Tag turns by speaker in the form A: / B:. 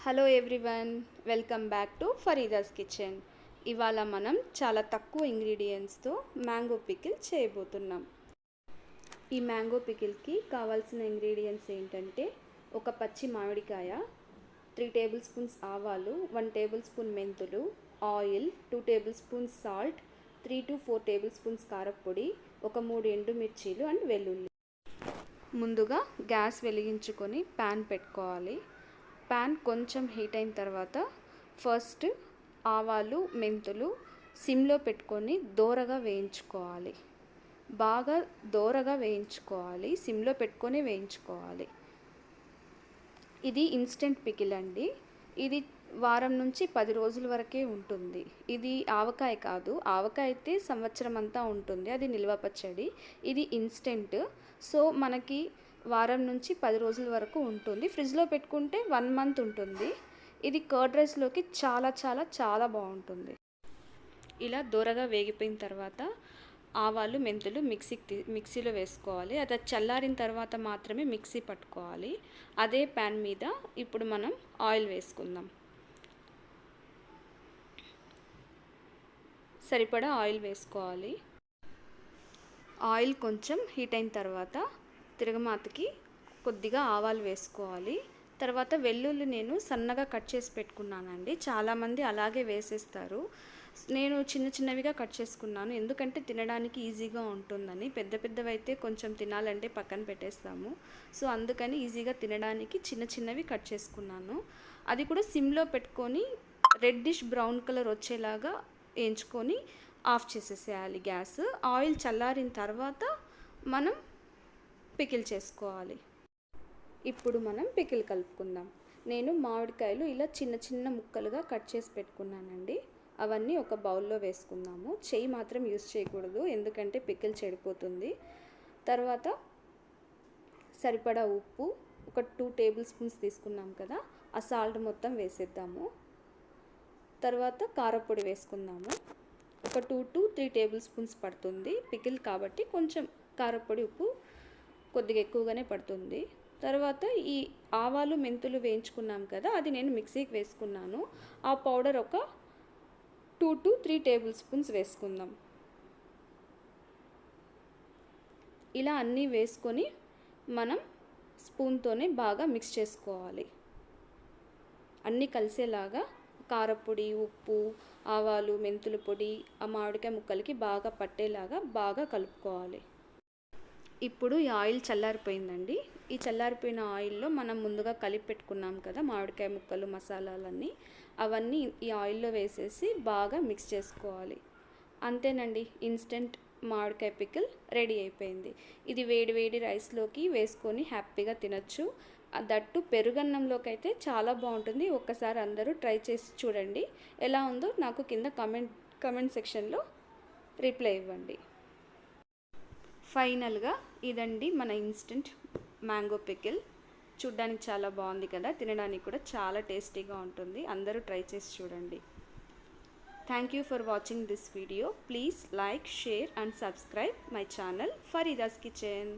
A: Hello everyone, welcome back to Farida's kitchen. ఇవాళ మనం చాలా తక్కువ ఇంగ్రీడియంట్స్తో మ్యాంగో పికిల్ చేయబోతున్నాం. ఈ మ్యాంగో పికిల్కి కావాల్సిన ఇంగ్రీడియంట్స్ ఏంటంటే ఒక పచ్చి మామిడికాయ, 3 టేబుల్ స్పూన్స్ ఆవాలు, 1 టేబుల్ స్పూన్ మెంతులు, oil, 2 tablespoons salt, 3 to 4 tablespoons కారప్పొడి, ఒక 3 ఎండుమిర్చీలు అండ్ వెల్లుల్లి. ముందుగా గ్యాస్ వెలిగించుకొని ప్యాన్ పెట్టుకోవాలి. ప్యాన్ కొంచెం హీట్ అయిన తర్వాత ఫస్ట్ ఆవాలు, మెంతులు సిమ్లో పెట్టుకొని దోరగా వేయించుకోవాలి. బాగా దోరగా వేయించుకోవాలి, సిమ్లో పెట్టుకొని వేయించుకోవాలి. ఇది ఇన్స్టెంట్ పికిల్ అండి. ఇది వారం నుంచి 10 రోజుల వరకే ఉంటుంది. ఇది ఆవకాయ కాదు, ఆవకాయ అయితే సంవత్సరం అంతా ఉంటుంది, అది నిల్వ పచ్చడి. ఇది ఇన్స్టెంట్, సో మనకి వారం నుంచి 10 రోజుల వరకు ఉంటుంది. ఫ్రిడ్జ్లో పెట్టుకుంటే 1 మంత్ ఉంటుంది. ఇది కర్డ్ రైస్లోకి చాలా చాలా చాలా బాగుంటుంది. ఇలా దూరగా వేగిపోయిన తర్వాత ఆవాలు, మెంతులు మిక్సీలో వేసుకోవాలి. అది చల్లారిన తర్వాత మాత్రమే మిక్సీ పట్టుకోవాలి. అదే ప్యాన్ మీద ఇప్పుడు మనం ఆయిల్ వేసుకుందాం. సరిపడా ఆయిల్ వేసుకోవాలి. ఆయిల్ కొంచెం హీట్ అయిన తర్వాత తిరగమాతకి కొద్దిగా ఆవాలు వేసుకోవాలి. తర్వాత వెల్లుల్లి నేను సన్నగా కట్ చేసి పెట్టుకున్నానండి. చాలామంది అలాగే వేసేస్తారు. నేను చిన్న చిన్నవిగా కట్ చేసుకున్నాను, ఎందుకంటే తినడానికి ఈజీగా ఉంటుందని. పెద్ద పెద్దవైతే కొంచెం తినాలంటే పక్కన పెట్టేస్తాము, సో అందుకని ఈజీగా తినడానికి చిన్న చిన్నవి కట్ చేసుకున్నాను. అది కూడా సిమ్లో పెట్టుకొని రెడ్డిష్ బ్రౌన్ కలర్ వచ్చేలాగా వేయించుకొని ఆఫ్ చేసేసేయాలి గ్యాస్. ఆయిల్ చల్లారిన తర్వాత మనం పికిల్ చేసుకోవాలి. ఇప్పుడు మనం పికిల్ కలుపుకుందాం. నేను మామిడికాయలు ఇలా చిన్న చిన్న ముక్కలుగా కట్ చేసి పెట్టుకున్నానండి. అవన్నీ ఒక బౌల్లో వేసుకుందాము. చెయ్యి మాత్రం యూస్ చేయకూడదు, ఎందుకంటే పికిల్ చెడిపోతుంది. తర్వాత సరిపడా ఉప్పు, ఒక 2 టేబుల్ స్పూన్స్ తీసుకున్నాం కదా, ఆ సాల్ట్ మొత్తం వేసేద్దాము. తర్వాత కారపొడి వేసుకుందాము. ఒక 2 to 3 టేబుల్ స్పూన్స్ పడుతుంది పికిల్ కాబట్టి, కొంచెం కారపొడి, ఉప్పు కొద్దిగా ఎక్కువగానే పడుతుంది. తర్వాత ఈ ఆవాలు, మెంతులు వేయించుకున్నాం కదా, అది నేను మిక్సీకి వేసుకున్నాను. ఆ పౌడర్ ఒక 2 to 3 టేబుల్ స్పూన్స్ వేసుకుందాం. ఇలా అన్నీ వేసుకొని మనం స్పూన్తోనే బాగా మిక్స్ చేసుకోవాలి. అన్నీ కలిసేలాగా కారపొడి, ఉప్పు, ఆవాలు, మెంతుల పొడి ఆ మామిడికాయ ముక్కలకి బాగా పట్టేలాగా బాగా కలుపుకోవాలి. ఇప్పుడు ఈ ఆయిల్ చల్లారిపోయిందండి. ఈ చల్లారిపోయిన ఆయిల్లో మనం ముందుగా కలిపి పెట్టుకున్నాం కదా మామిడికాయ ముక్కలు, మసాలాలన్నీ, అవన్నీ ఈ ఆయిల్లో వేసేసి బాగా మిక్స్ చేసుకోవాలి. అంతేనండి, ఇన్స్టెంట్ మామిడికాయ పికిల్ రెడీ అయిపోయింది. ఇది వేడి వేడి రైస్లోకి వేసుకొని హ్యాపీగా తినచ్చు. దట్టు పెరుగన్నంలోకి అయితే చాలా బాగుంటుంది. ఒక్కసారి అందరూ ట్రై చేసి చూడండి. ఎలా ఉందో నాకు కింద కమెంట్ సెక్షన్లో రిప్లై ఇవ్వండి. ఫైనల్గా ఇదండి మన ఇన్స్టెంట్ మ్యాంగో పికిల్. చూడ్డానికి చాలా బాగుంది కదా, తినడానికి కూడా చాలా టేస్టీగా ఉంటుంది. అందరూ ట్రై చేసి చూడండి. Thank you for watching this video. Please like, share and subscribe my channel Farida's kitchen.